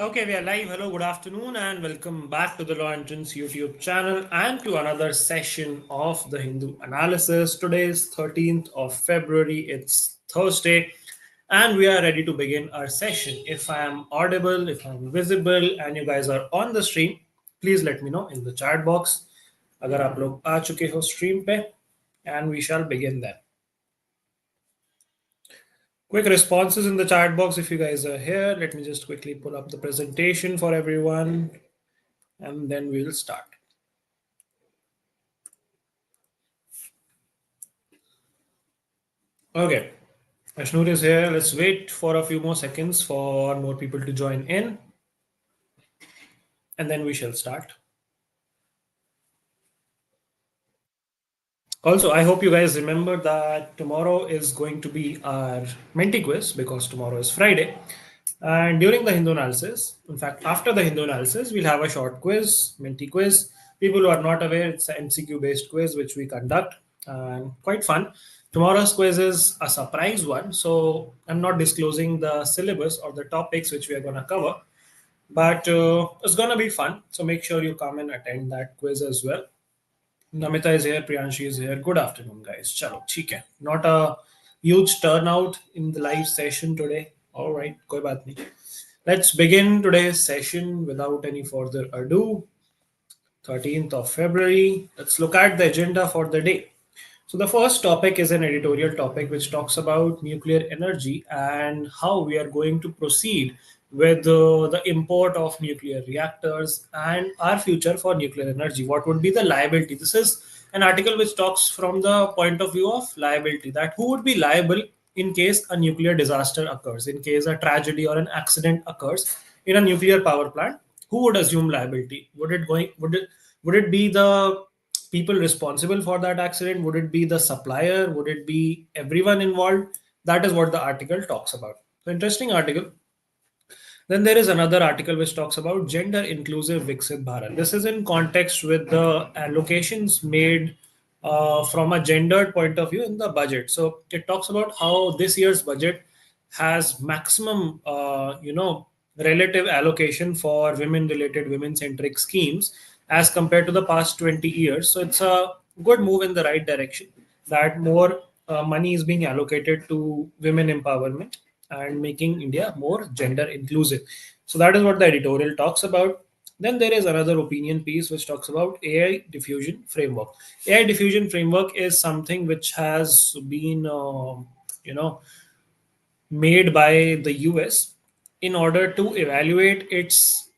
Okay, we are live. Hello, good afternoon, and welcome back to the Law Entrance YouTube channel and to another session of the Hindu analysis. Today is 13th of February, it's Thursday, and we are ready to begin our session. If I am audible, if I'm visible, and you guys are on the stream, please let me know in the chat box. अगर आप लोग आ चुके हो stream पे, and we shall begin then. Quick responses in the chat box if you guys are here. Let me just quickly pull up the presentation for everyone and then we'll start. Okay, Ashnur is here. Let's wait for a few more seconds for more people to join in and then we shall start. Also, I hope you guys remember that tomorrow is going to be our Menti quiz because tomorrow is Friday. And during the Hindu analysis, in fact, after the Hindu analysis, we'll have a short quiz, Menti quiz. People who are not aware, it's an MCQ based quiz which we conduct and quite fun. Tomorrow's quiz is a surprise one, so I'm not disclosing the syllabus or the topics which we are going to cover, but it's going to be fun. So make sure you come and attend that quiz as well. Namita is here, Priyanshi is here. Good afternoon, guys. Chalo, theek hai. Not a huge turnout in the live session today. All right, koi baat nahi. Let's begin today's session without any further ado. 13th of February. Let's look at the agenda for the day. So the first topic is an editorial topic which talks about nuclear energy and how we are going to proceed with the import of nuclear reactors and our future for nuclear energy. What would be the liability? This is an article which talks from the point of view of liability, that who would be liable in case a nuclear disaster occurs, in case a tragedy or an accident occurs in a nuclear power plant. Who would assume liability? Would it be the people responsible for that accident? Would it be the supplier? Would it be everyone involved? That is what the article talks about. So interesting article. Then there is another article which talks about gender inclusive Viksit Bharat. This is in context with the allocations made from a gendered point of view in the budget. So it talks about how this year's budget has maximum, relative allocation for women-related, women-centric schemes as compared to the past 20 years. So it's a good move in the right direction that more money is being allocated to women empowerment and making India more gender inclusive. So that is what the editorial talks about. Then there is another opinion piece which talks about AI diffusion framework. AI diffusion framework is something which has been, made by the US in order to evaluate its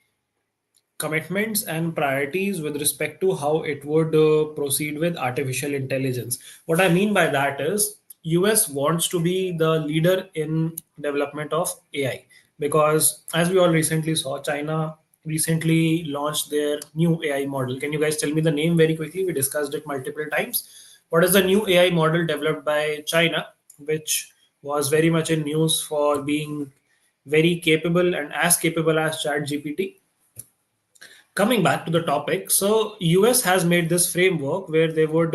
commitments and priorities with respect to how it would proceed with artificial intelligence. What I mean by that is US wants to be the leader in development of AI because as we all recently saw, China recently launched their new AI model. Can you guys tell me the name very quickly? We discussed it multiple times. What is the new AI model developed by China, which was very much in news for being very capable and as capable as ChatGPT? Coming back to the topic, so US has made this framework where they would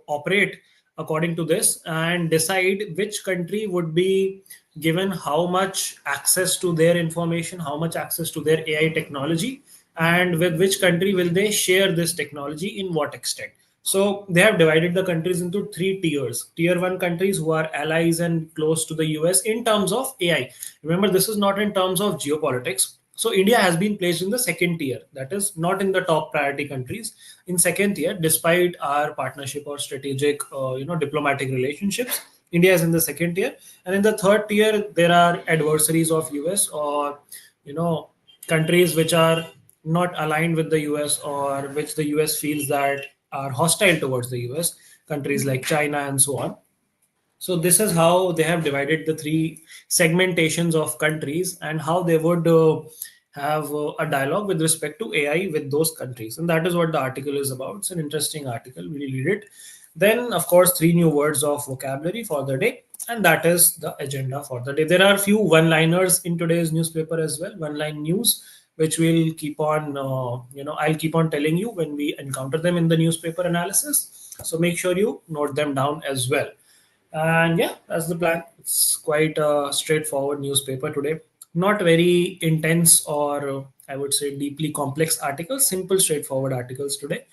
operate according to this and decide which country would be given how much access to their information, how much access to their AI technology, and with which country will they share this technology in what extent. So they have divided the countries into three tiers. Tier one countries who are allies and close to the US in terms of AI. Remember, this is not in terms of geopolitics. So India has been placed in the second tier, that is not in the top priority countries. In second tier, despite our partnership or strategic, diplomatic relationships, India is in the second tier, and in the third tier there are adversaries of US or countries which are not aligned with the US or which the US feels that are hostile towards the US, countries like China and so on. So this is how they have divided the three segmentations of countries and how they would have a dialogue with respect to AI with those countries. And that is what the article is about. It's an interesting article. We read it. Then, of course, three new words of vocabulary for the day. And that is the agenda for the day. There are a few one-liners in today's newspaper as well, one-line news, which we'll keep on, I'll keep on telling you when we encounter them in the newspaper analysis. So make sure you note them down as well. And yeah, that's the plan. It's quite a straightforward newspaper today. Not very intense or I would say deeply complex articles, simple, straightforward articles today.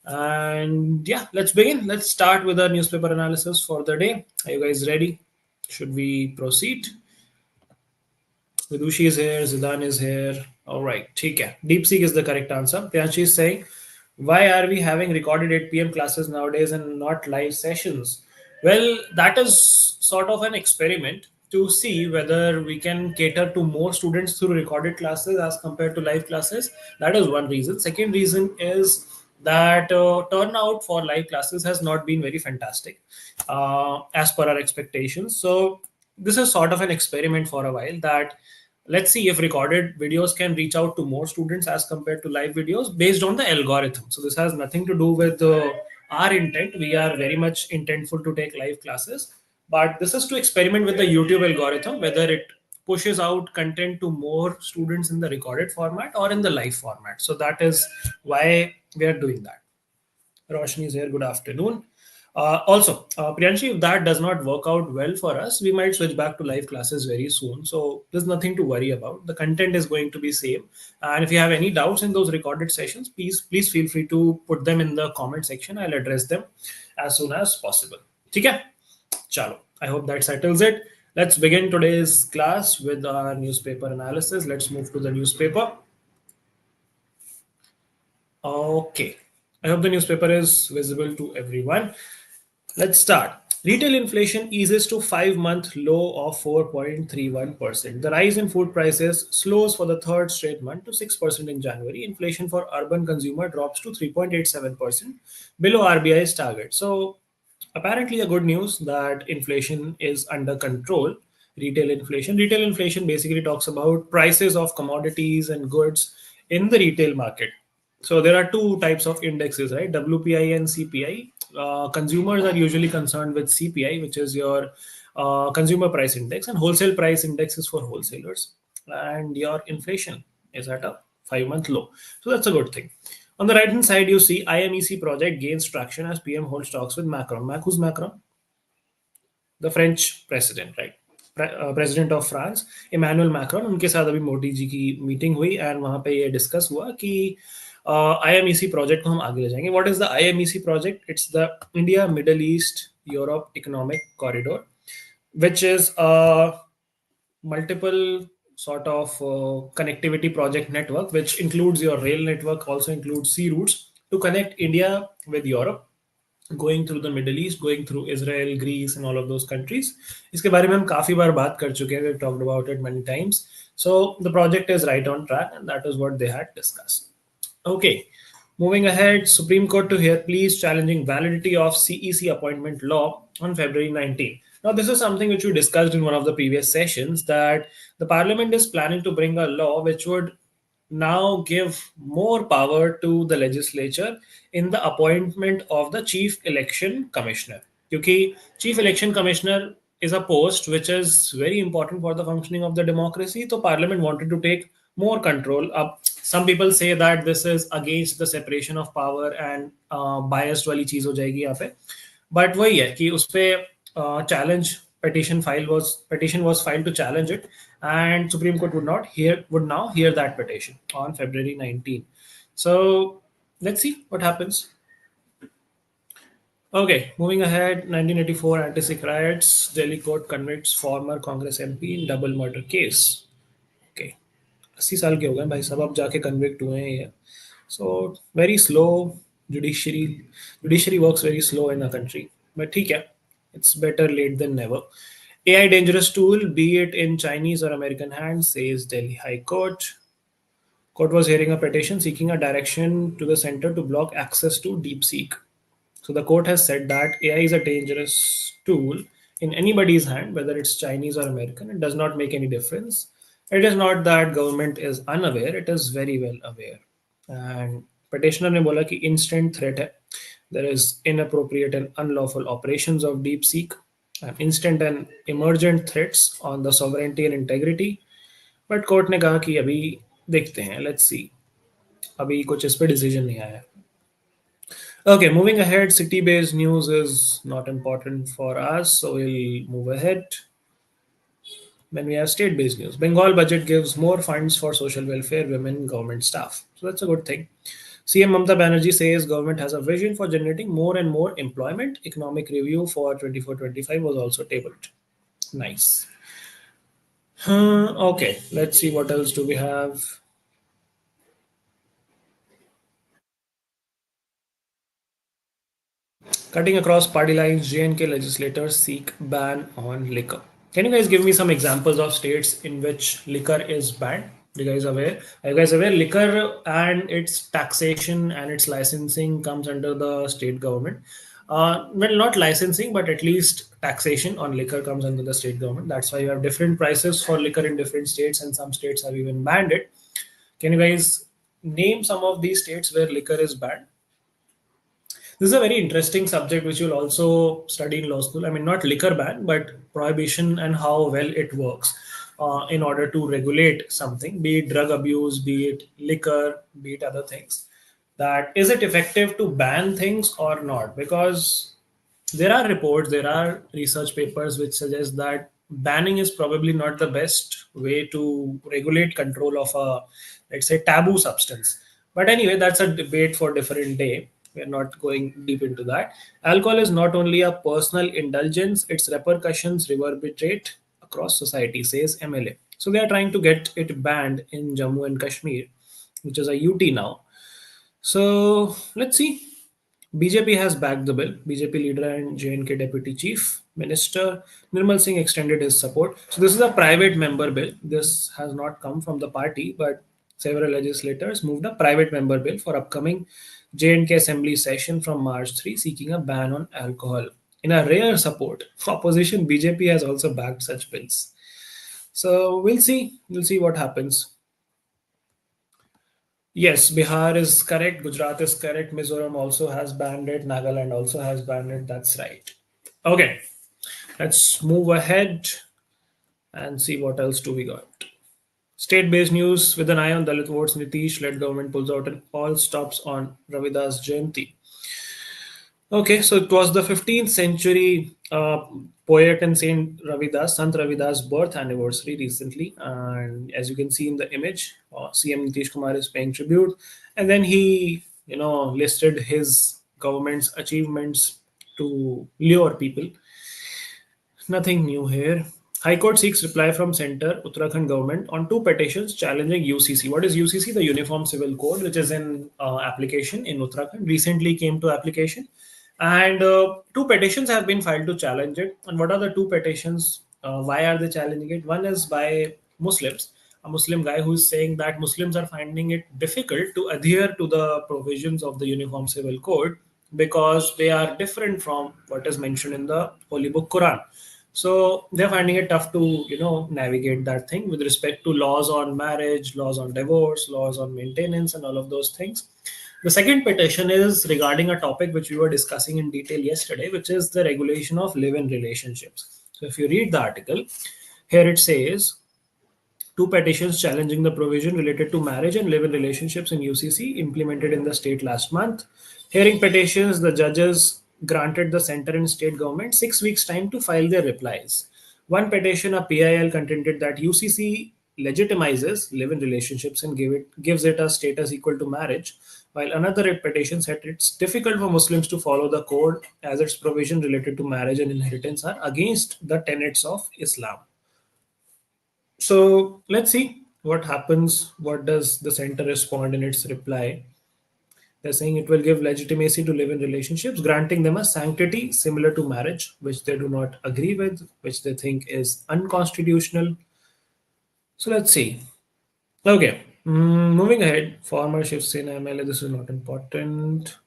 And yeah, let's begin. Let's start with our newspaper analysis for the day. Are you guys ready? Should we proceed? Vidushi is here, Zidane is here. All right, okay. DeepSeek is the correct answer. Priyanshi is saying, why are we having recorded 8 p.m. classes nowadays and not live sessions? Well, that is sort of an experiment to see whether we can cater to more students through recorded classes as compared to live classes. That is one reason. Second reason is that turnout for live classes has not been very fantastic as per our expectations. So this is sort of an experiment for a while, that let's see if recorded videos can reach out to more students as compared to live videos based on the algorithm. So this has nothing to do with our intent. We are very much intentful to take live classes, but this is to experiment with the YouTube algorithm, whether it pushes out content to more students in the recorded format or in the live format. So that is why we are doing that. Roshni is here. Good afternoon. Priyanshi, if that does not work out well for us, we might switch back to live classes very soon. So there's nothing to worry about. The content is going to be same. And if you have any doubts in those recorded sessions, please feel free to put them in the comment section. I'll address them as soon as possible. Okay? Chalo. I hope that settles it. Let's begin today's class with our newspaper analysis. Let's move to the newspaper. Okay. I hope the newspaper is visible to everyone. Let's start. Retail inflation eases to 5-month low of 4.31%. The rise in food prices slows for the third straight month to 6% in January. Inflation for urban consumer drops to 3.87%, below RBI's target. So, apparently, a good news that inflation is under control. Retail inflation. Retail inflation basically talks about prices of commodities and goods in the retail market. So there are two types of indexes, right? WPI and CPI. Consumers are usually concerned with CPI, which is your consumer price index, and wholesale price index is for wholesalers. And your inflation is at a 5-month low. So that's a good thing. On the right hand side, you see IMEC project gains traction as PM holds talks with Macron. Who's Macron? The French president, right? President of France Emmanuel Macron, उनके साथ अभी मोदी जी की meeting हुई and वहां पे ये discuss हुआ कि आईएमईसी प्रोजेक्ट को हम आगे ले जाएंगे. What is the IMEC project? It's the India middle east Europe economic corridor, which is a multiple sort of connectivity project network, which includes your rail network, also includes sea routes to connect India with Europe, going through the Middle East, going through Israel, Greece, and all of those countries. इसके बारे में हम काफी बार बात कर चुके हैं. We've talked about it many times. So the project is right on track, and that is what they had discussed. Okay, moving ahead, Supreme Court to hear pleas challenging validity of CEC appointment law on February 19. Now, this is something which we discussed in one of the previous sessions, that the Parliament is planning to bring a law which would now give more power to the legislature in the appointment of the chief election commissioner. क्योंकि chief election commissioner is a post which is very important for the functioning of the democracy. So Parliament wanted to take more control. Some people say that this is against the separation of power and biased वाली चीज हो जाएगी यहाँ पे. But वही है कि उस पे challenge petition was filed to challenge it, and Supreme Court would now hear that petition on February 19. So let's see what happens. Okay, moving ahead, 1984 anti-Sikh riots. Delhi court convicts former Congress MP in double murder case. Okay, 80 साल के हो गए भाई साहब, अब जाके convict हुए हैं ये. So very slow judiciary works very slow in a country, but ठीक है, it's better late than never. AI dangerous tool, be it in Chinese or American hands, says Delhi High Court. Court was hearing a petition seeking a direction to the center to block access to DeepSeek. So the court has said that AI is a dangerous tool in anybody's hand, whether it's Chinese or American. It does not make any difference. It is not that government is unaware; it is very well aware. And petitioner ने बोला कि instant threat है. There is inappropriate and unlawful operations of DeepSeek, and instant and emergent threats on the sovereignty and integrity. But court ने कहा कि अभी देखते हैं, let's see. अभी कुछ इस पे डिसीजन नहीं आया. Okay, moving ahead, city-based news is not important for us, so we'll move ahead. Then we have state-based news. Bengal budget gives more funds for social welfare, women, government staff. So that's a good thing. CM Mamata Banerjee says government has a vision for generating more and more employment. Economic review for 24-25 was also tabled. Nice. Okay, let's see what else do we have. Cutting across party lines, J&K legislators seek ban on liquor. Can you guys give me some examples of states in which liquor is banned? You guys aware? Are you guys aware? Liquor and its taxation and its licensing comes under the state government. Well, not licensing, but at least taxation on liquor comes under the state government. That's why you have different prices for liquor in different states, and some states have even banned it. Can you guys name some of these states where liquor is banned? This is a very interesting subject which you'll also study in law school. I mean, not liquor ban, but prohibition and how well it works in order to regulate something, be it drug abuse, be it liquor, be it other things. That is it effective to ban things or not? Because there are reports, there are research papers which suggest that banning is probably not the best way to regulate control of a, let's say, taboo substance. But anyway, that's a debate for different day. We're not going deep into that. Alcohol is not only a personal indulgence, its repercussions reverberate across society, says MLA. So they are trying to get it banned in Jammu and Kashmir, which is a UT now. So let's see. BJP has backed the bill. BJP leader and J&K Deputy Chief Minister Nirmal Singh extended his support. So this is a private member bill. This has not come from the party, but several legislators moved a private member bill for upcoming J&K Assembly session from March 3, seeking a ban on alcohol. In a rare support, opposition BJP has also backed such bills. So we'll see. We'll see what happens. Yes, Bihar is correct. Gujarat is correct. Mizoram also has banned it. Nagaland also has banned it. That's right. Okay, let's move ahead and see what else do we got. State-based news with an eye on Dalit votes. Nitish-led government pulls out and all stops on Ravidas Jayanti. Okay, so it was the 15th century poet and Saint Ravidas, Sant Ravidas' birth anniversary recently. And as you can see in the image, CM Nitish Kumar is paying tribute. And then he, listed his government's achievements to lure people. Nothing new here. High Court seeks reply from Centre Uttarakhand government on two petitions challenging UCC. What is UCC? The Uniform Civil Code, which is in application in Uttarakhand, recently came to application. And two petitions have been filed to challenge it. And what are the two petitions? Why are they challenging it? One is by Muslims, a Muslim guy who is saying that Muslims are finding it difficult to adhere to the provisions of the Uniform Civil Code because they are different from what is mentioned in the Holy Book Quran. So they're finding it tough to, navigate that thing with respect to laws on marriage, laws on divorce, laws on maintenance, and all of those things. The second petition is regarding a topic which we were discussing in detail yesterday, which is the regulation of live-in relationships. So if you read the article, here it says two petitions challenging the provision related to marriage and live-in relationships in UCC implemented in the state last month. Hearing petitions, the judges granted the center and state government 6 weeks' time to file their replies. One petition, a PIL, contended that UCC legitimizes live-in relationships and gives it a status equal to marriage, while another petition said it's difficult for Muslims to follow the code as its provision related to marriage and inheritance are against the tenets of Islam. So let's see what happens. What does the center respond in its reply? They're saying it will give legitimacy to live in relationships, granting them a sanctity similar to marriage, which they do not agree with, which they think is unconstitutional. So let's see. Okay, moving ahead. Former Shiv Sena MLA. This is not important.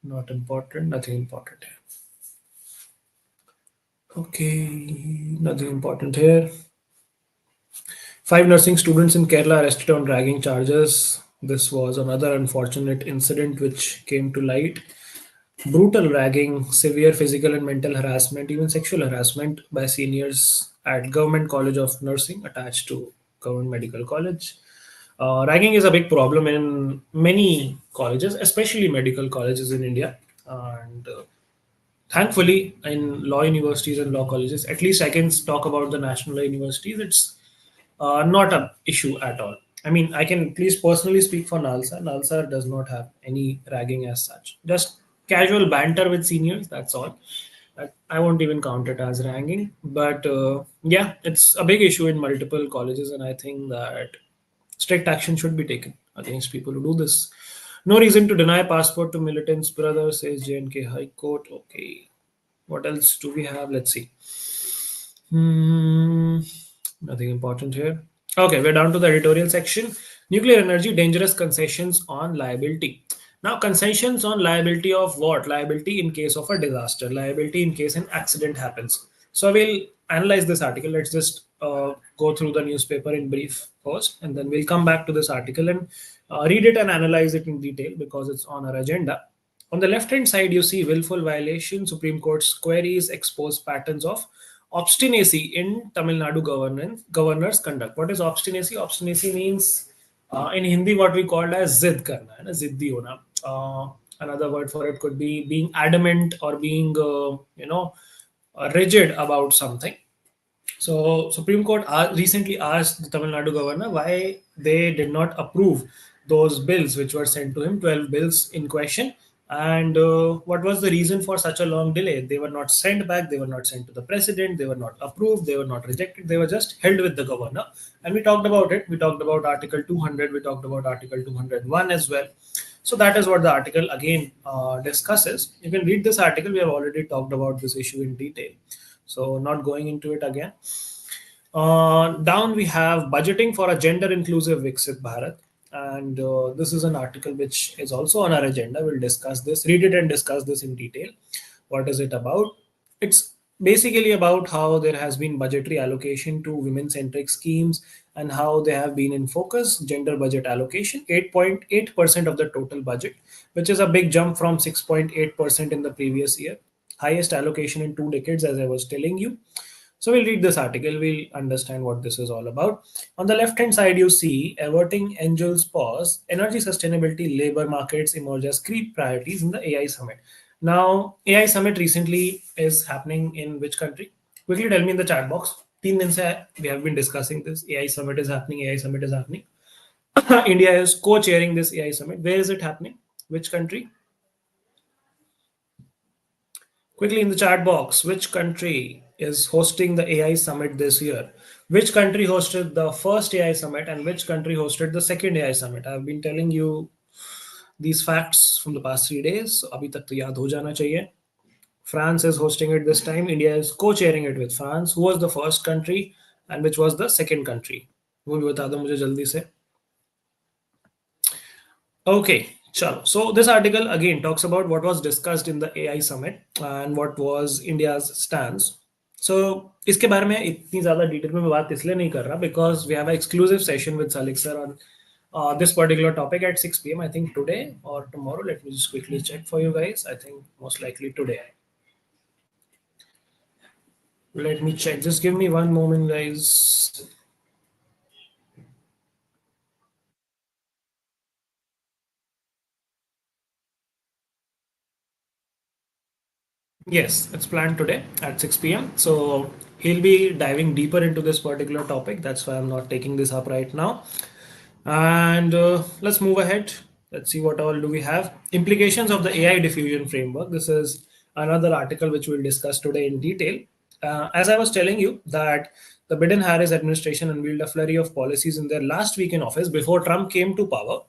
Not important. Nothing important here. Okay, nothing important here. 5 nursing students in Kerala arrested on ragging charges. This was another unfortunate incident which came to light. Brutal ragging, severe physical and mental harassment, even sexual harassment by seniors at Government College of Nursing attached to Government Medical College. Ragging is a big problem in many colleges, especially medical colleges in India. And Thankfully, in law universities and law colleges, at least I can talk about the national law universities. It's not a issue at all. I mean, I can at least personally speak for Nalsa. Nalsa does not have any ragging as such. Just casual banter with seniors. That's all. I won't even count it as ragging. But yeah, it's a big issue in multiple colleges, and I think that strict action should be taken against people who do this. No reason to deny passport to militants, brother, says JNK High Court. Okay. What else do we have? Let's see. Hmm, nothing important here. Okay, we're down to the editorial section. Nuclear energy, dangerous concessions on liability. Now, concessions on liability of what? Liability in case of a disaster, liability in case an accident happens. So, we'll analyze this article. Let's just go through the newspaper in brief first, and then we'll come back to this article and read it and analyze it in detail because it's on our agenda. On the left hand side, you see willful violation. Supreme Court's queries expose patterns of obstinacy in Tamil Nadu governor's conduct. What is obstinacy? Obstinacy means in Hindi what we call as zid karna, है ना, जिद्दी होना. Another word for it could be being adamant or being rigid about something. So Supreme Court recently asked the Tamil Nadu governor why they did not approve those bills which were sent to him, 12 bills in question, and what was the reason for such a long delay. They were not sent back, they were not sent to the president, they were not approved, they were not rejected, they were just held with the governor. And we talked about it. We talked about Article 200, we talked about Article 201 as well. So that is what the article again discusses. You can read this article. We have already talked about this issue in detail. So not going into it again. Down we have budgeting for a gender inclusive Viksit Bharat. And this is an article which is also on our agenda. We'll discuss this, read it and discuss this in detail. What is it about? It's basically about how there has been budgetary allocation to women centric schemes and how they have been in focus. Gender budget allocation 8.8% of the total budget, which is a big jump from 6.8% in the previous year. Highest allocation in 2 decades, as I was telling you. So we'll read this article, we'll understand what this is all about. On the left hand side, you see averting Angel's pause, energy sustainability, labor markets emerge as key priorities in the AI summit. Now, AI summit recently is happening in which country? Quickly tell me in the chat box. 3 दिन से we have been discussing this. AI summit is happening. AI summit is happening. India is co-chairing this AI summit. Where is it happening? Which country? Quickly in the chat box, which country is hosting the AI summit this year? Which country hosted the first AI summit and which country hosted the second AI summit? I've been telling you these facts from the past 3 days. So abhi tak to yaad ho jana chahiye. France is hosting it this time. India is co-chairing it with France. Who was the first country and which was the second country? वो भी बता दो मुझे जल्दी से. Okay, chalo. So this article again talks about what was discussed in the AI summit and what was India's stance. So इसके बारे में इतनी ज़्यादा डिटेल में मैं बात इसलिए नहीं कर रहा because we have an exclusive session with Salik sir on this particular topic at 6 p.m. I think today or tomorrow. Let me just quickly check for you guys. I think most likely today. Let me check. Just give me one moment, guys. Yes, it's planned today at 6 p.m. So he'll be diving deeper into this particular topic. That's why I'm not taking this up right now. And let's move ahead. Let's see what all do we have. Implications of the AI diffusion framework. This is another article which we'll discuss today in detail. As I was telling you that the Biden-Harris administration unveiled a flurry of policies in their last week in office before Trump came to power.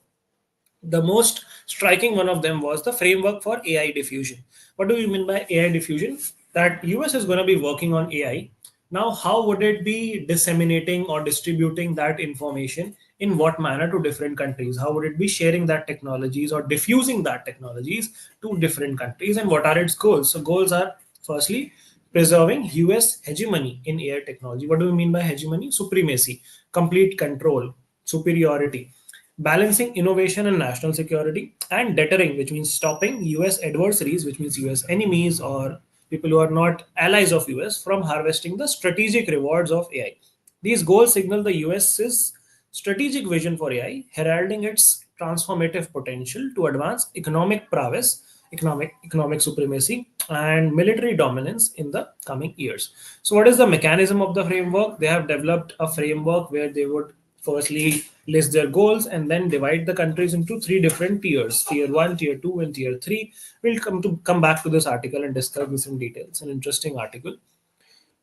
The most striking one of them was the framework for AI diffusion. What do you mean by AI diffusion? That US is going to be working on AI. Now, how would it be disseminating or distributing that information in what manner to different countries? How would it be sharing that technologies or diffusing that technologies to different countries? And what are its goals? So, goals are firstly preserving US hegemony in AI technology. What do we mean by hegemony? Supremacy, complete control, superiority, balancing innovation and national security, and deterring, which means stopping US adversaries, which means US enemies or people who are not allies of US from harvesting the strategic rewards of AI. These goals signal the US's strategic vision for AI, heralding its transformative potential to advance economic prowess economic supremacy, and military dominance in the coming years. So, what is the mechanism of the framework? They have developed a framework where they would firstly list their goals and then divide the countries into three different tiers: tier one, tier two, and tier three. We'll come back to this article and discuss this in detail. It's an interesting article.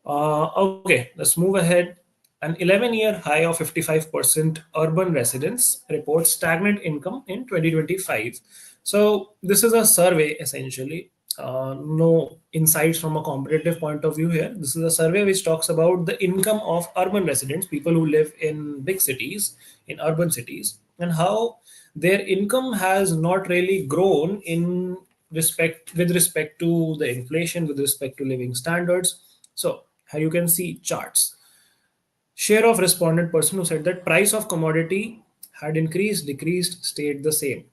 Okay, let's move ahead. An 11-year high of 55% urban residents reports stagnant income in 2025. So, this is a survey essentially. No insights from a competitive point of view here. This is a survey which talks about the income of urban residents, people who live in big cities, in urban cities, and how their income has not really grown in with respect to the inflation, with respect to living standards. So here you can see charts. Share of respondent person who said that price of commodity had increased, decreased, stayed the same.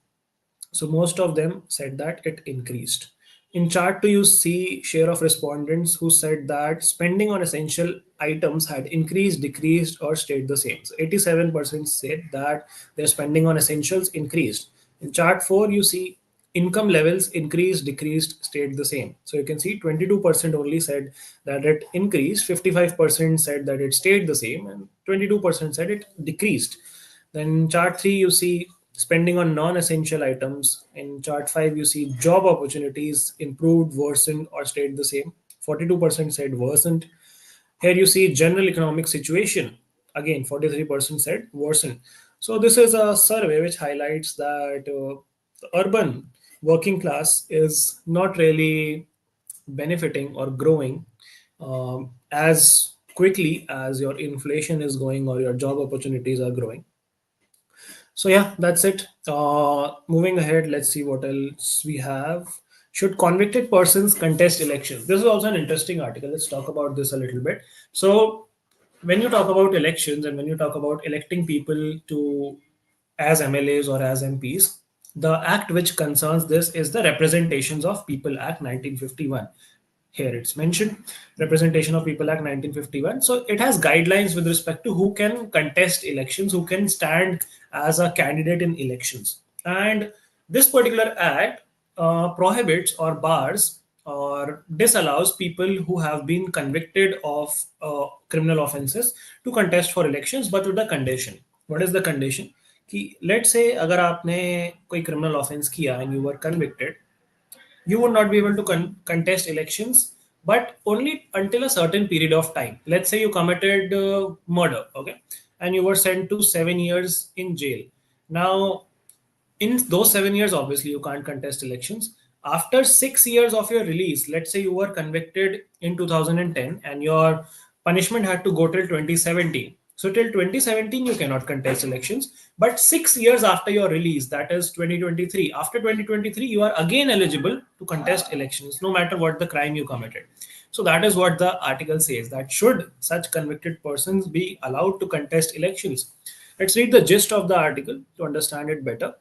So most of them said that it increased. In chart 2, you see share of respondents who said that spending on essential items had increased, decreased, or stayed the same. So 87% said that their spending on essentials increased. In chart 4, you see income levels increased, decreased, stayed the same. So you can see 22% only said that it increased, 55% said that it stayed the same, and 22% said it decreased. Then chart 3, you see spending on non-essential items. In chart 5, you see job opportunities improved, worsened, or stayed the same. 42% said worsened. Here you see general economic situation. Again, 43% said worsened. So this is a survey which highlights that the urban working class is not really benefiting or growing as quickly as your inflation is going or your job opportunities are growing. So yeah, that's it. Moving ahead, let's see what else we have. Should convicted persons contest elections? This is also an interesting article. Let's talk about this a little bit. So when you talk about elections and when you talk about electing people to as MLAs or as MPs, the act which concerns this is the Representations of People Act 1951. Here it's mentioned, Representation of People Act 1951. So it has guidelines with respect to who can contest elections, who can stand as a candidate in elections. And this particular act prohibits or bars or disallows people who have been convicted of criminal offenses to contest for elections, but with a condition. What is the condition? कि let's say अगर आपने कोई criminal offense किया and you were convicted, you would not be able to contest elections, but only until a certain period of time. Let's say you committed murder, okay, and you were sent to 7 years in jail. Now in those 7 years, obviously you can't contest elections. After 6 years of your release, let's say you were convicted in 2010 and your punishment had to go till 2017. So till 2017 you cannot contest elections, but 6 years after your release, that is 2023, after 2023 you are again eligible to contest elections no matter what the crime you committed. So that is what the article says, that should such convicted persons be allowed to contest elections. Let's read the gist of the article to understand it better.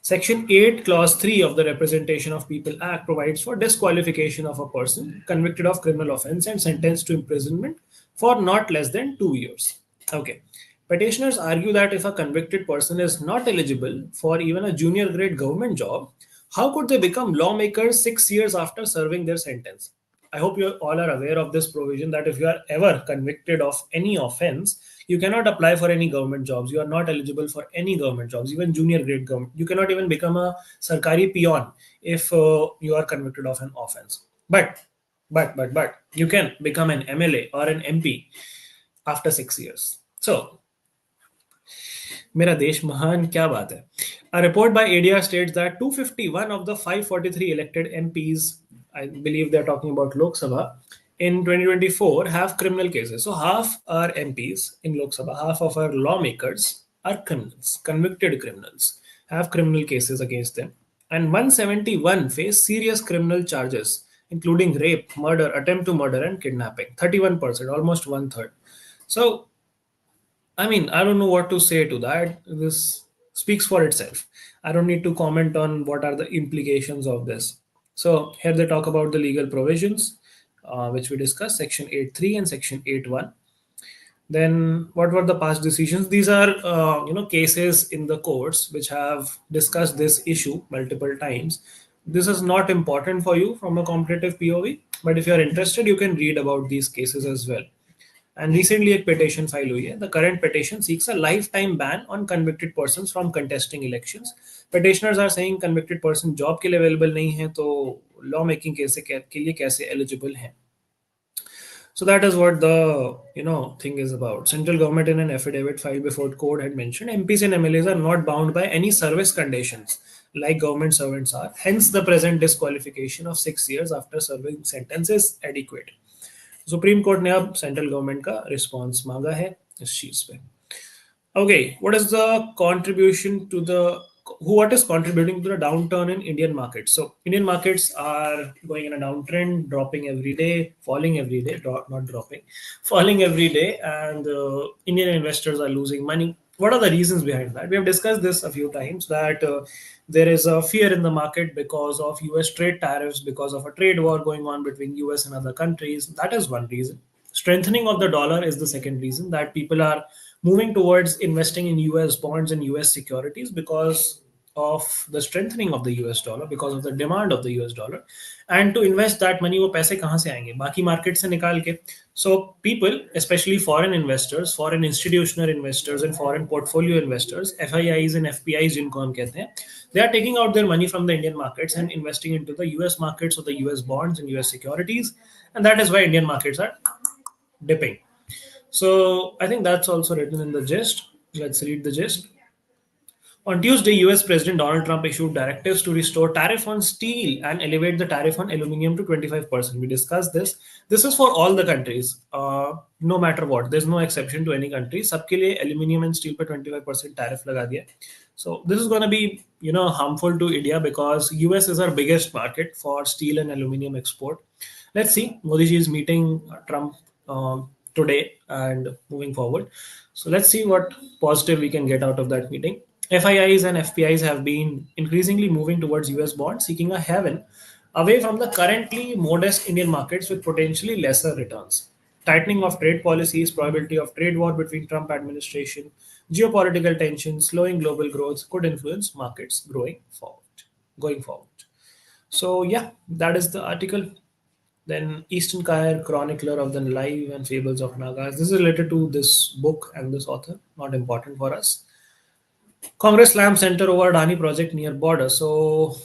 Section 8, Clause 3 of the Representation of People Act provides for disqualification of a person convicted of criminal offense and sentenced to imprisonment for not less than 2 years. Okay. Petitioners argue that if a convicted person is not eligible for even a junior grade government job, how could they become lawmakers 6 years after serving their sentence? I hope you all are aware of this provision that if you are ever convicted of any offense, you cannot apply for any government jobs. You are not eligible for any government jobs, even junior grade government. You cannot even become a sarkari peon if you are convicted of an offense. But you can become an MLA or an MP after 6 years. So मेरा देश महान क्या बात है. A report by ADR states that 251 of the 543 elected MPs, I believe they're talking about Lok Sabha, in 2024 have criminal cases. So half our MPs in Lok Sabha, half of our lawmakers are criminals, convicted criminals, have criminal cases against them. And 171 face serious criminal charges, including rape, murder, attempt to murder, and kidnapping. 31%, almost one third. So I mean, I don't know what to say to that. This speaks for itself. I don't need to comment on what are the implications of this. So here they talk about the legal provisions, which we discussed, Section 8.3 and Section 8.1. Then what were the past decisions? These are cases in the courts which have discussed this issue multiple times. This is not important for you from a competitive POV, but if you are interested, you can read about these cases as well. And recently एक petition file हुई है. The current petition seeks a lifetime ban on convicted persons from contesting elections. Petitioners are saying convicted person job के लिए available नहीं है, तो law making के लिए कैसे eligible हैं. So that is what the thing is about. Central government in an affidavit filed before court had mentioned MPs and MLAs are not bound by any service conditions like government servants are. Hence, the present disqualification of 6 years after serving sentence is adequate. Supreme court ने अब central government का response मांगा है इस चीज पे. Okay, what is the contribution to the what is contributing to the downturn in Indian markets? So Indian markets are going in a downtrend, dropping every day, falling every day, not dropping, falling every day, and Indian investors are losing money. What are the reasons behind that? We have discussed this a few times that there is a fear in the market because of US trade tariffs, because of a trade war going on between US and other countries. That is one reason. Strengthening of the dollar is the second reason that people are moving towards investing in US bonds and US securities because of the strengthening of the US dollar, because of the demand of the US dollar. And to invest that money, वो पैसे कहाँ से आएंगे? बाकी market से निकाल के. So people, especially foreign investors, foreign institutional investors and foreign portfolio investors, FIIs and FPIs जिनको हम कहते हैं, they are taking out their money from the Indian markets and investing into the US markets or the US bonds and US securities. And that is why Indian markets are dipping. So I think that's also written in the gist. Let's read the gist. On Tuesday, US President Donald Trump issued directives to restore tariff on steel and elevate the tariff on aluminum to 25%. We discussed this. This is for all the countries, no matter what. There's no exception to any country. सबके लिए aluminum and steel पे 25% tariff लगा दिया. So this is going to be, harmful to India because US is our biggest market for steel and aluminum export. Let's see. Modi ji is meeting Trump today and moving forward. So let's see what positive we can get out of that meeting. FIIs and FPIs have been increasingly moving towards US bonds, seeking a haven away from the currently modest Indian markets with potentially lesser returns. Tightening of trade policies, probability of trade war between Trump administration, geopolitical tensions, slowing global growth could influence markets going forward. So yeah, that is the article. Then Eastern Kair, Chronicler of the Life and Fables of Nagas. This is related to this book and this author, not important for us. Congress slams center over Adani project near border. So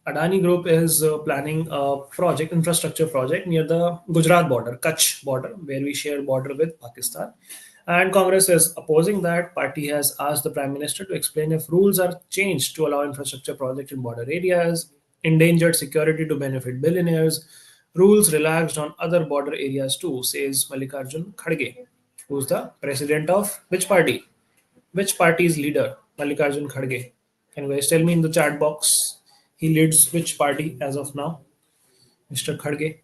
Adani Group is planning a project, infrastructure project near the Gujarat border, Kutch border, where we share border with Pakistan. And Congress is opposing that. Party has asked the Prime Minister to explain if rules are changed to allow infrastructure projects in border areas, endangered security to benefit billionaires, rules relaxed on other border areas too, says Mallikarjun Kharge, who's the president of which party? Which party's leader? Mallikarjun Kharge. Can you guys tell me in the chat box? He leads which party as of now? Mr. Kharge.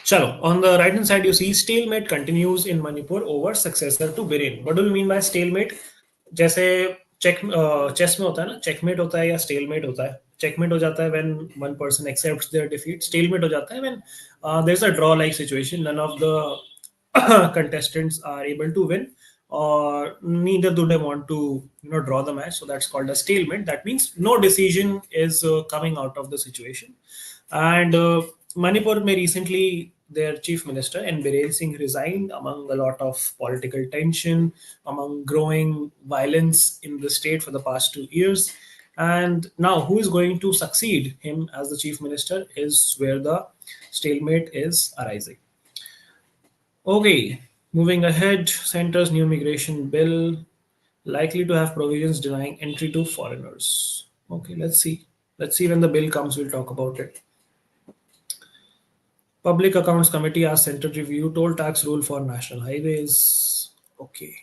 Chalo, on the right hand side, you see stalemate continues in Manipur over successor to Biren. What do you mean by stalemate? जैसे chess में होता है ना, checkmate होता है या stalemate होता है. चेकमेट हो जाता है when one person accepts their defeat. Stalemate हो जाता है when there's a draw like situation. None of the contestants are able to win, or neither do they want to draw the match. So that's called a stalemate. That means no decision is coming out of the situation. And Manipur may recently their chief minister and Biren Singh resigned among a lot of political tension, among growing violence in the state for the past 2 years. And now, who is going to succeed him as the chief minister is where the stalemate is arising. Okay, moving ahead, center's new immigration bill likely to have provisions denying entry to foreigners. Okay, let's see. Let's see when the bill comes, we'll talk about it. Public Accounts Committee asks Center to review toll tax rule for national highways. Okay.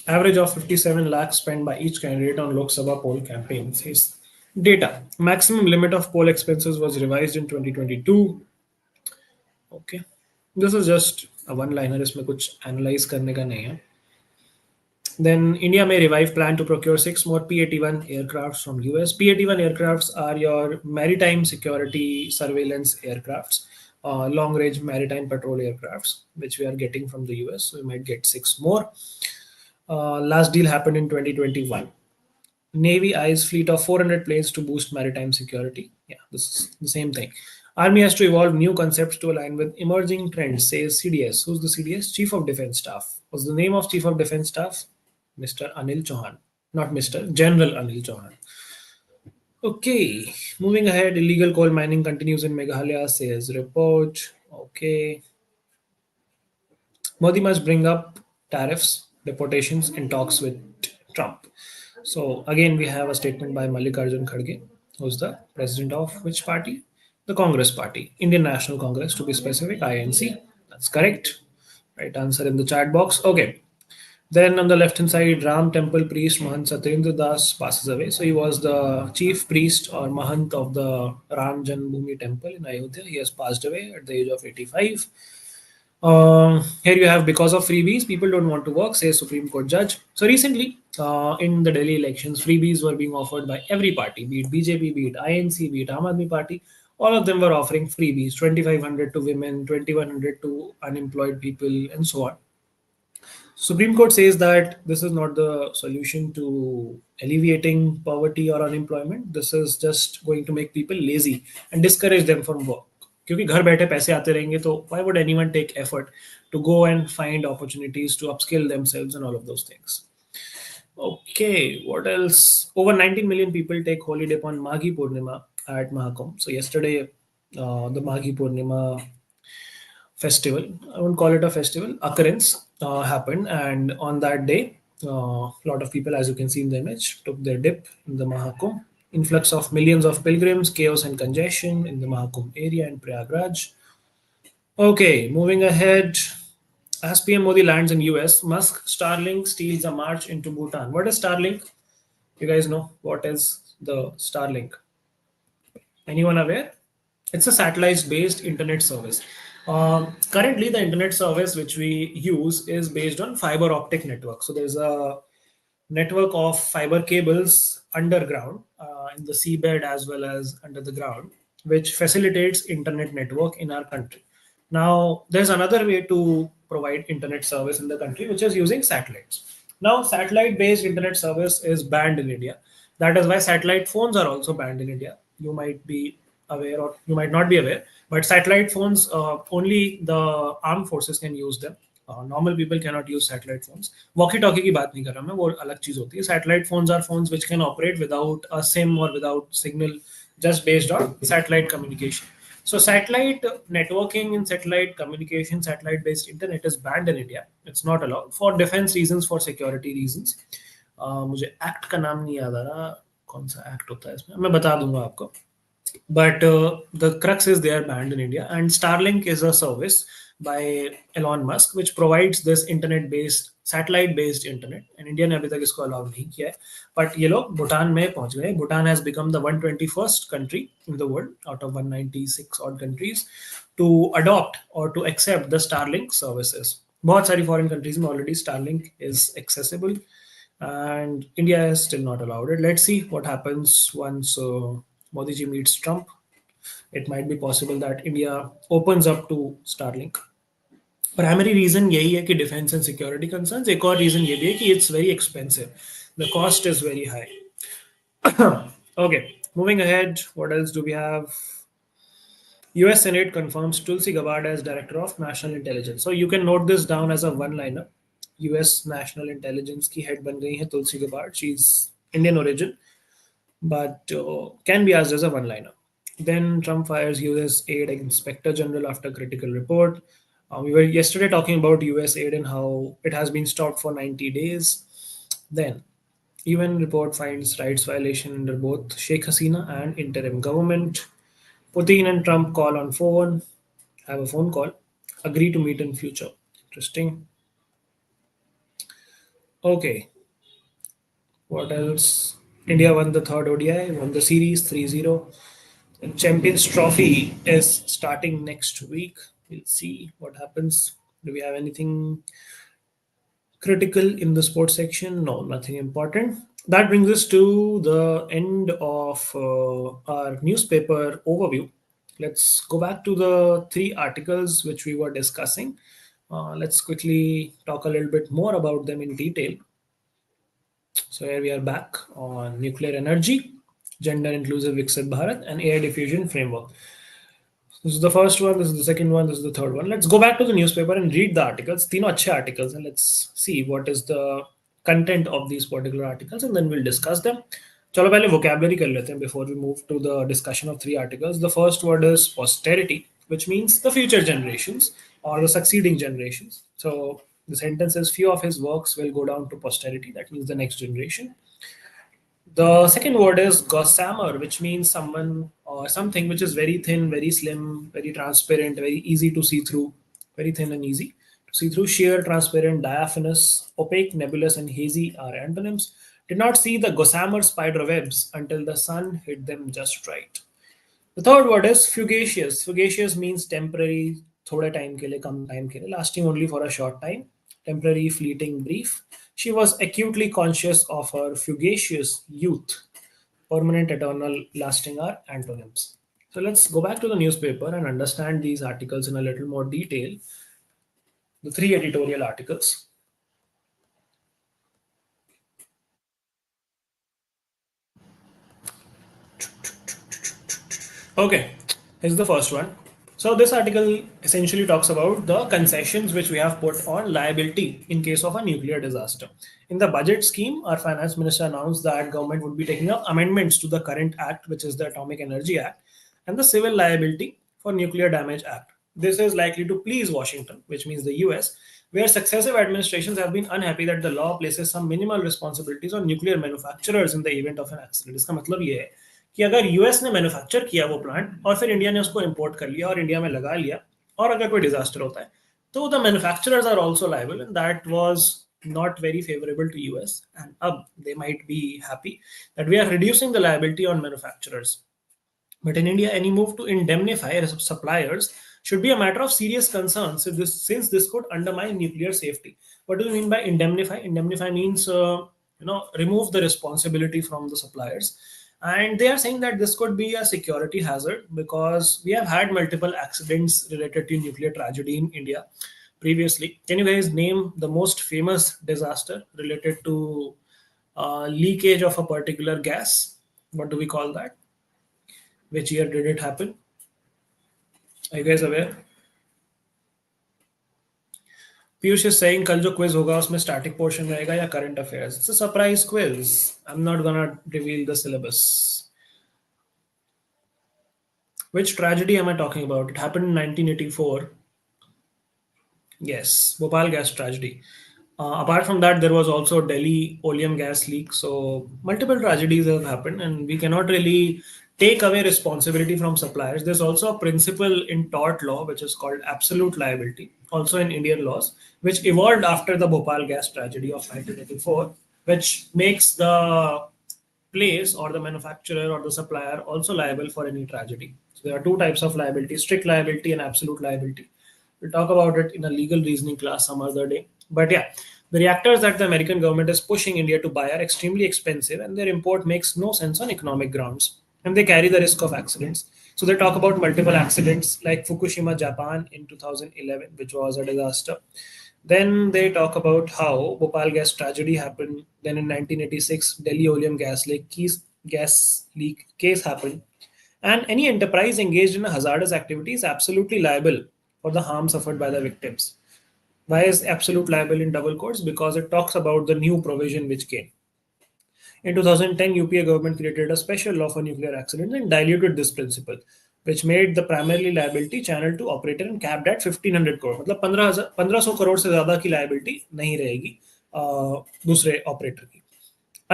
Average of 57 lakhs spent by each candidate on Lok Sabha poll campaigns. His data. Maximum limit of poll expenses was revised in 2022. Okay. This is just a one-liner. इसमें कुछ analyze करने का नहीं है. Then India may revive plan to procure 6 more P-81 aircrafts from US. P-81 aircrafts are your maritime security surveillance aircrafts, long-range maritime patrol aircrafts, which we are getting from the US. So we might get 6 more. Last deal happened in 2021. Navy eyes fleet of 400 planes to boost maritime security. Yeah, this is the same thing. Army has to evolve new concepts to align with emerging trends, says CDS. Who's the CDS? Chief of Defense Staff. What's the name of Chief of Defense Staff? Mr. Anil Chauhan. Not Mr. General Anil Chauhan. Okay, moving ahead, illegal coal mining continues in Meghalaya, says report. Okay, Modi must bring up tariffs, deportations in talks with Trump. So again, we have a statement by Mallikarjun Kharge, who's the president of which party? The Congress Party, Indian National Congress to be specific, INC. That's correct. Right answer in the chat box. Okay. Then on the left hand side, Ram Temple priest Mahant Satyendra Das passes away. So he was the chief priest or Mahant of the Ram Janmabhoomi Temple in Ayodhya. He has passed away at the age of 85. Here you have because of freebies, people don't want to work, says Supreme Court judge. So recently, in the Delhi elections, freebies were being offered by every party, be it BJP, be it INC, be it Aam Aadmi Party. All of them were offering freebies, 2,500 to women, 2,100 to unemployed people, and so on. Supreme Court says that this is not the solution to alleviating poverty or unemployment. This is just going to make people lazy and discourage them from work. क्योंकि घर बैठे पैसे आते रहेंगे तो why would anyone take effort to go and find opportunities to upskill themselves and all of those things? Okay, what else? Over 19 million people take holiday upon Maghi Purnima at Mahakumbh. So yesterday, the Maghi Purnima festival, I won't call it a festival, occurrence happened. And on that day, a lot of people, as you can see in the image, took their dip in the Mahakumbh. Influx of millions of pilgrims, chaos and congestion in the Mahakumbh area in Prayagraj. Okay, moving ahead. As PM Modi lands in US, Musk Starlink steals a march into Bhutan. What is Starlink? You guys know what is the Starlink? Anyone aware? It's a satellite-based internet service. Currently, the internet service which we use is based on fiber optic network. So there's a network of fiber cables underground in the seabed as well as under the ground, which facilitates internet network in our country. Now, there's another way to provide internet service in the country, which is using satellites. Now, satellite-based internet service is banned in India. That is why satellite phones are also banned in India. You might be aware or you might not be aware, but satellite phones only the armed forces can use them. Normal people cannot use satellite phones. Walkie talkie की बात नहीं कर रहा मैं, वो अलग चीज होती है. Satellite phones are phones which can operate without a SIM or without signal, just based on satellite communication. So satellite networking and satellite communication, satellite based internet is banned in India. It's not allowed for defense reasons, for security reasons. मुझे act का नाम नहीं याद आ रहा, कौन सा act होता है इसमें, मैं बता दूंगा आपको. But the crux is they are banned in India. And Starlink is a service by Elon Musk which provides this internet-based, satellite-based internet. And India ने अभी तक इसको allow नहीं किया है. But ये लोग भूटान में पहुंच गए. Bhutan has become the 121st country in the world out of 196 odd countries to adopt or to accept the Starlink services. बहुत सारी foreign countries में already Starlink is accessible, and India is still not allowed it. Let's see what happens once Modi ji meets Trump. It might be possible that India opens up to Starlink. Primary reason यही है कि defence and security concerns. एक और reason ये भी है कि it's very expensive, the cost is very high. Okay, moving ahead, what else do we have? US Senate confirms Tulsi Gabbard as Director of National Intelligence. So you can note this down as a one-liner. US National Intelligence की head बन गई है Tulsi Gabbard. She's Indian origin, but can be asked as a one-liner. Then Trump fires US aid inspector general after critical report. We were yesterday talking about US aid and how it has been stopped for 90 days. Then UN report finds rights violation under both Sheikh Hasina and interim government. Putin and Trump call on phone, have a phone call, agree to meet in future. Interesting. Okay, what else? India won the third ODI, won the series 3-0. And Champions Trophy is starting next week. We'll see what happens. Do we have anything critical in the sports section? No, nothing important. That brings us to the end of our newspaper overview. Let's go back to the three articles which we were discussing. Let's quickly talk a little bit more about them in detail. So here we are back on nuclear energy, gender inclusive Viksit Bharat, and AI diffusion framework. This is the first one. This is the second one. This is the third one. Let's go back to the newspaper and read the articles. तीनों अच्छे articles, and let's see what is the content of these particular articles, and then we'll discuss them. चलो पहले vocabulary कर लेते हैं before we move to the discussion of three articles. The first word is posterity, which means the future generations or the succeeding generations. So the sentence is few of his works will go down to posterity. That means the next generation. The second word is gossamer, which means someone or something which is very thin, very slim, very transparent, very easy to see through, very thin and easy to see through. Sheer, transparent, diaphanous, opaque, nebulous, and hazy are antonyms. Did not see the gossamer spider webs until the sun hit them just right. The third word is fugacious. Fugacious means temporary, थोड़े time के लिए, कम time के लिए, lasting only for a short time, temporary, fleeting, brief. She was acutely conscious of her fugacious youth. Permanent, eternal, lasting are antonyms. So let's go back to the newspaper and understand these articles in a little more detail. The three editorial articles. Okay, here's the first one. So this article essentially talks about the concessions which we have put on liability in case of a nuclear disaster. In the budget scheme, our finance minister announced that government would be taking up amendments to the current act, which is the Atomic Energy Act, and the Civil Liability for Nuclear Damage Act. This is likely to please Washington, which means the US, where successive administrations have been unhappy that the law places some minimal responsibilities on nuclear manufacturers in the event of an accident. इसका मतलब ये है कि अगर US ने manufacture किया वो plant और फिर इंडिया ने उसको इंपोर्ट कर लिया और इंडिया में लगा लिया और अगर कोई डिजास्टर होता है तो the manufacturers are also liable and that was not very favorable to US, and they might be happy that we are reducing the liability on manufacturers. But in India, any move to indemnify suppliers should be a matter of serious concern since this could undermine nuclear safety. What do you mean by indemnify? Indemnify means remove the responsibility from the suppliers. And they are saying that this could be a security hazard because we have had multiple accidents related to nuclear tragedy in India previously. Can you guys name the most famous disaster related to leakage of a particular gas? What do we call that? Which year did it happen? Are you guys aware? Piyush is saying कल जो quiz होगा उसमें static portion रहेगा या current affairs. It's a surprise quiz. I am not gonna reveal the syllabus. Which tragedy am I talking about? It happened in 1984. Yes, Bhopal gas tragedy. Apart from that, there was also Delhi oleum gas leak. So multiple tragedies have happened, and we cannot really take away responsibility from suppliers. There's also a principle in tort law which is called absolute liability, also in Indian laws, which evolved after the Bhopal gas tragedy of 1984, which makes the place or the manufacturer or the supplier also liable for any tragedy. So there are two types of liability: strict liability and absolute liability. We'll talk about it in a legal reasoning class some other day. But yeah, the reactors that the American government is pushing India to buy are extremely expensive and their import makes no sense on economic grounds. And they carry the risk of accidents. So they talk about multiple accidents like Fukushima, Japan in 2011, which was a disaster. Then they talk about how Bhopal gas tragedy happened. Then in 1986, Delhi oleum gas leak case happened. And any enterprise engaged in a hazardous activity is absolutely liable for the harm suffered by the victims. Why is absolute liable in double quotes? Because it talks about the new provision which came. In 2010, UPA government created a special law for nuclear accidents and diluted this principle, which made the primarily liability channel to operator and capped at 1500 crore. मतलब 1500 करोड़ से ज़्यादा की liability नहीं रहेगी दूसरे operator की.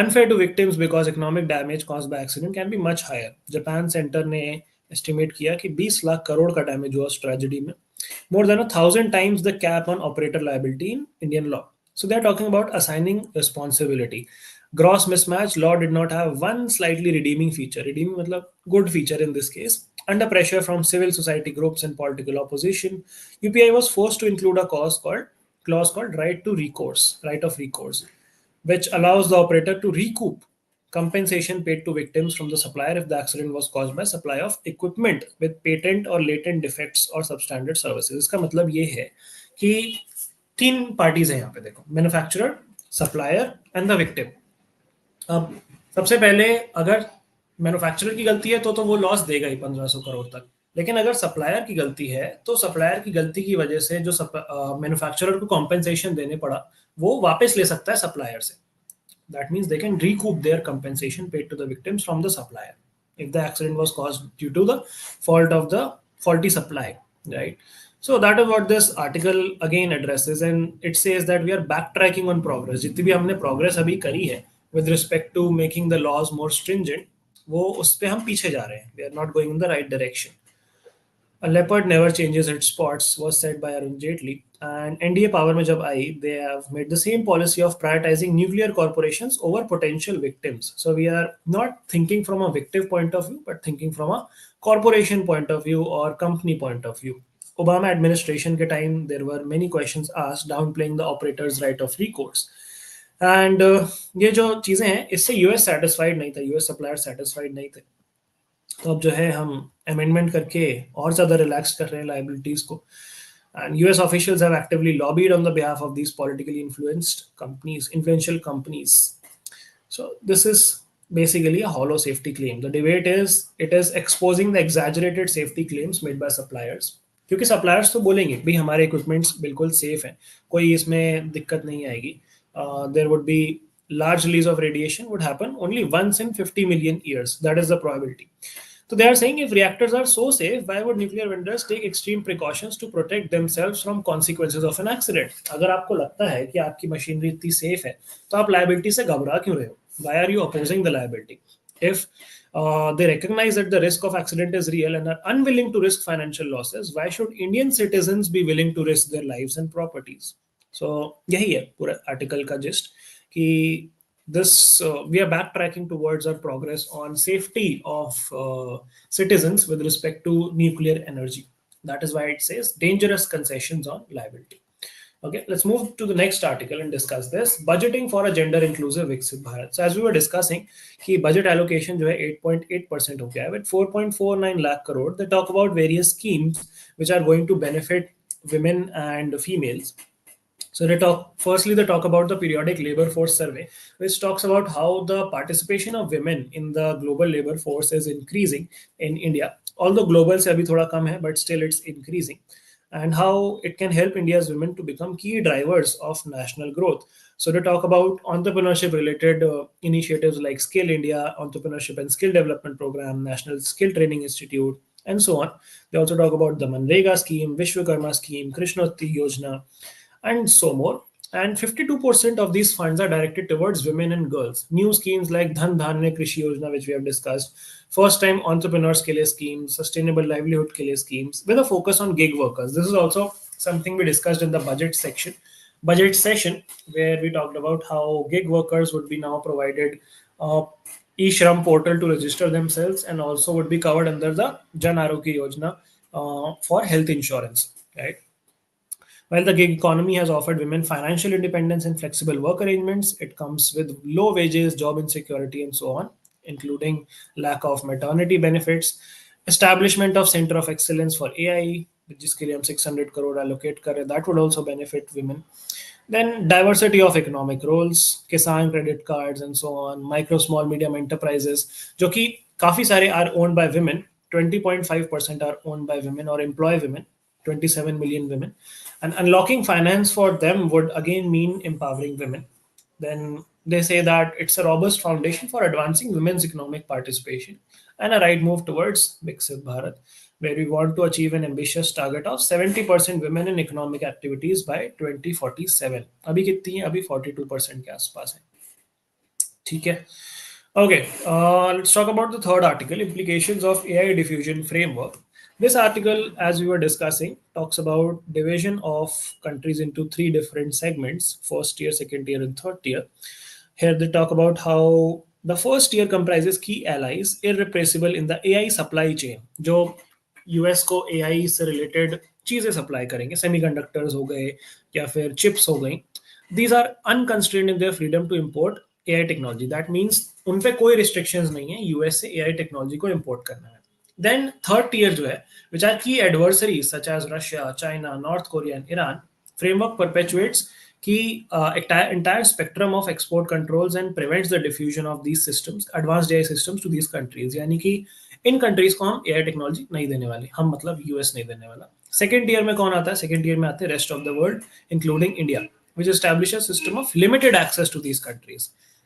Unfair to victims because economic damage caused by accident can be much higher. Japan Center ने estimate किया कि 20 लाख करोड़ का damage हुआ उस tragedy में. More than 1,000 times the cap on operator liability in Indian law. So they're talking about assigning responsibility. Gross mismatch law did not have one slightly redeeming feature. Redeeming matlab good feature in this case. Under pressure from civil society groups and political opposition, UPI was forced to include a clause called right of recourse, which allows the operator to recoup compensation paid to victims from the supplier if the accident was caused by supply of equipment with patent or latent defects or substandard services. इसका मतलब ये है कि तीन parties हैं यहाँ पे. देखो, manufacturer, supplier and the victim. अब सबसे पहले अगर मैन्युफैक्चरर की गलती है तो वो लॉस देगा ही 1500 करोड़ तक। लेकिन अगर सप्लायर की गलती है तो सप्लायर की गलती की वजह से जो मैन्युफैक्चरर को कॉम्पेंसेशन देने पड़ा वो वापस ले सकता है सप्लायर से। That means they can recoup their compensation paid to the victims from the supplier if the accident was caused due to the fault of the faulty supply, right? So that is what this article again addresses, and it says that we are backtracking on progress. जितनी भी हमने progress अभी करी है with respect to making the laws more stringent, वो उस पे हम पीछे जा रहे हैं. We are not going in the right direction. A leopard never changes its spots was said by Arun Jaitley. And NDA power में जब आई, they have made the same policy of prioritizing nuclear corporations over potential victims. So we are not thinking from a victim point of view, but thinking from a corporation point of view or company point of view. Obama administration के time there were many questions asked downplaying the operator's right of recourse. And ये जो चीज़ें हैं इससे US satisfied नहीं था, US supplier satisfied नहीं थे। तो अब जो है हम अमेंडमेंट करके और ज़्यादा रिलैक्स कर रहे हैं लाइबिलिटीज़ को। And US officials have actively lobbied on the behalf of these politically influenced companies, influential companies. So this is basically a hollow safety claim. The debate is it is exposing the exaggerated safety claims made by suppliers. क्योंकि suppliers तो बोलेंगे भाई हमारे equipments बिल्कुल safe हैं, कोई इसमें दिक्कत नहीं आएगी. There would be large release of radiation would happen only once in 50 million years. That is the probability. So they are saying if reactors are so safe, why would nuclear vendors take extreme precautions to protect themselves from consequences of an accident? अगर आपको लगता है कि आपकी machinery इतनी safe है तो आप लायबिलिटी से घबरा क्यों रहे हो? Why are you opposing the liability? If they recognize that the risk of accident is real and are unwilling to risk financial losses, why should Indian citizens be willing to risk their lives and properties? So यही है पूरा article का gist कि this we are backtracking towards our progress on safety of citizens with respect to nuclear energy. That is why it says dangerous concessions on liability. Okay, let's move to the next article and discuss this. Budgeting for a gender inclusive Viksit Bharat. So as we were discussing कि budget allocation जो है 8.8% हो गया है with 4.49 lakh crore. They talk about various schemes which are going to benefit women and females. So they talk about the periodic labor force survey, which talks about how the participation of women in the global labor force is increasing in India. Although global se abhi thoda kam hai, but still it's increasing. And how it can help India's women to become key drivers of national growth. So they talk about entrepreneurship related initiatives like Skill India, Entrepreneurship and Skill Development Program, National Skill Training Institute, and so on. They also talk about the Manrega scheme, Vishwakarma scheme, Krishnoti Yojana, and so more. And 52% of these funds are directed towards women and girls. New schemes like Dhan Dhanya Krishi Yojana, which we have discussed, first time entrepreneurs ke liye schemes, sustainable livelihood ke liye schemes, with a focus on gig workers. This is also something we discussed in the budget session, where we talked about how gig workers would be now provided e-Shram portal to register themselves and also would be covered under the Jan Arogya Yojana for health insurance, right? While the gig economy has offered women financial independence and flexible work arrangements, it comes with low wages, job insecurity, and so on, including lack of maternity benefits, establishment of Center of Excellence for AI, जिसके लिए हम 600 crore allocate कर रहे हैं, that would also benefit women. Then diversity of economic roles, Kisan credit cards and so on, micro, small, medium enterprises, जो कि काफी सारे are owned by women, 20.5% are owned by women or employ women, 27 million women. And unlocking finance for them would again mean empowering women. Then they say that it's a robust foundation for advancing women's economic participation and a right move towards Viksit Bharat, where we want to achieve an ambitious target of 70% women in economic activities by 2047. अभी कितनी है? अभी 42% के आसपास है. ठीक है. Okay, let's talk about the third article, implications of AI diffusion framework. This article, as we were discussing, talks about division of countries into three different segments: first tier, second tier, and third tier. Here they talk about how the first tier comprises key allies irrepressible in the AI supply chain, जो US को AI से related चीजें supply करेंगे, semiconductors हो गए या फिर chips हो गई. These are unconstrained in their freedom to import AI technology. That means उन पे कोई रिस्ट्रिक्शंस नहीं है यूएस से एआई टेक्नोलॉजी को इंपोर्ट करना है. देन थर्ड टियर जो है, विच आर की adversaries such as Russia, China, North Korea and Iran, framework perpetuates कि entire spectrum of export controls and prevents the diffusion of these systems, advanced AI systems to these countries. यानी कि इन countries को हम AI technology नहीं देने वाले, हम मतलब यूएस नहीं देने वाला. सेकेंड ईयर में कौन आता है? सेकेंड ईयर में आते हैं rest of the world including India, which establishes a system of limited access to these countries.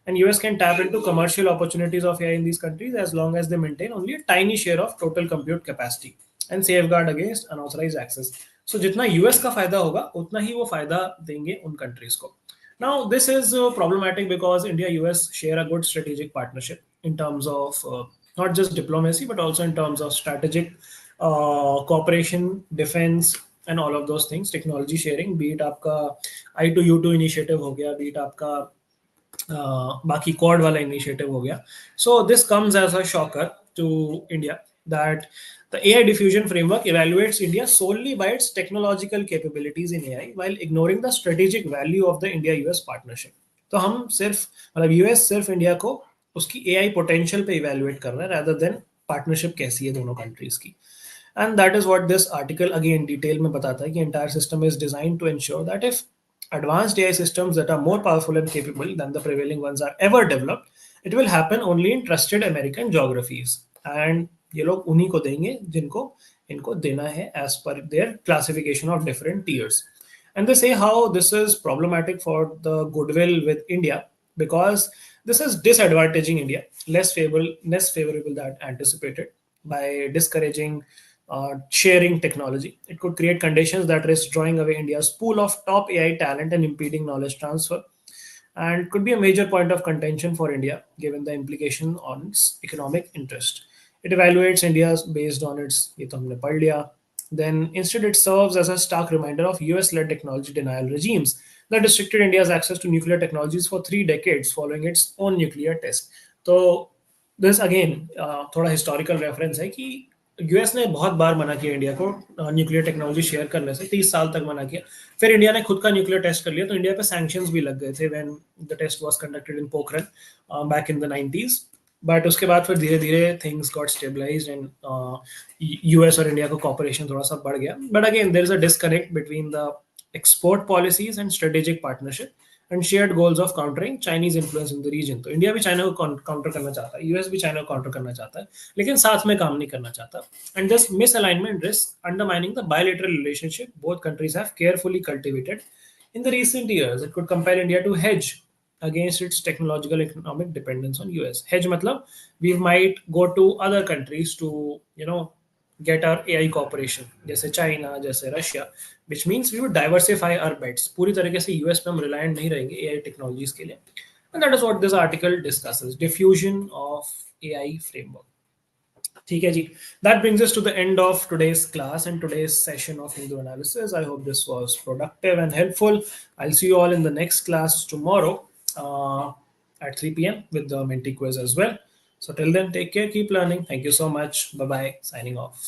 And US can tap into commercial opportunities of AI in these countries as long as they maintain only a tiny share of total compute capacity and safeguard against unauthorized access. So जितना US का फायदा होगा उतना ही वो फायदा देंगे उन countries को. Now this is problematic because India US share a good strategic partnership in terms of not just diplomacy but also in terms of strategic cooperation, defense and all of those things, technology sharing, be it आपका I2U2 initiative हो गया, be it आपका बाकी quad वाला initiative हो गया. So this comes as a shocker to India that the AI diffusion framework evaluates India solely by its technological capabilities in AI while ignoring the strategic value of the India-US partnership. तो हम सिर्फ मतलब US सिर्फ India को उसकी AI potential पे evaluate कर रहा है rather than पार्टनरशिप कैसी है दोनों कंट्रीज की. And that is what this article again detail में बताता है कि entire system is designed to ensure that if advanced AI systems that are more powerful and capable than the prevailing ones are ever developed, it will happen only in trusted American geographies. And ये लोग उन्हीं को देंगे जिनको इनको देना है as per their classification of different tiers. And they say how this is problematic for the goodwill with India because this is disadvantaging India, less favorable than anticipated by discouraging sharing technology. It could create conditions that risk drawing away India's pool of top AI talent and impeding knowledge transfer, and could be a major point of contention for India given the implication on its economic interest. It evaluates India based on its ये तो हमने पढ़ लिया. Then instead it serves as a stark reminder of US-led technology denial regimes that restricted India's access to nuclear technologies for 3 decades following its own nuclear test. तो this again थोड़ा historical reference है कि US ने बहुत बार मना किया India को nuclear technology share करने से, 30 साल तक मना किया. फिर इंडिया ने खुद का न्यूक्लियर टेस्ट कर लिया तो इंडिया पे सैंक्शंस भी लग गए थे when the test was conducted in Pokhran back in the 90s. But उसके बाद फिर धीरे धीरे things got stabilized and US और इंडिया का कॉपरेशन थोड़ा सा बढ़ गया. But again there is a disconnect between the export policies and strategic partnership and shared goals of countering Chinese influence in the region. तो इंडिया भी China को counter करना चाहता है, यूएस भी चाइना को काउंटर करना चाहता है, लेकिन साथ में काम नहीं करना चाहता. And this misalignment risks undermining the bilateral relationship both countries have carefully cultivated in the recent years. It could compel India to hedge against its technological economic dependence on US. Hedge मतलब we might go to other countries to get our AI cooperation, जैसे China, जैसे Russia, which means we would diversify our bets. पूरी तरीके से US पे हम reliant नहीं रहेंगे एआई टेक्नोलॉजीज के लिए. And that is what this article discusses, diffusion of AI framework. ठीक है जी. That brings us to the end of today's class and today's session of Hindu analysis. I hope this was productive and helpful. I'll see you all in the next class tomorrow at 3 p.m. with the Menti quiz as well. So till then, take care, keep learning. Thank you so much. Bye-bye. Signing off.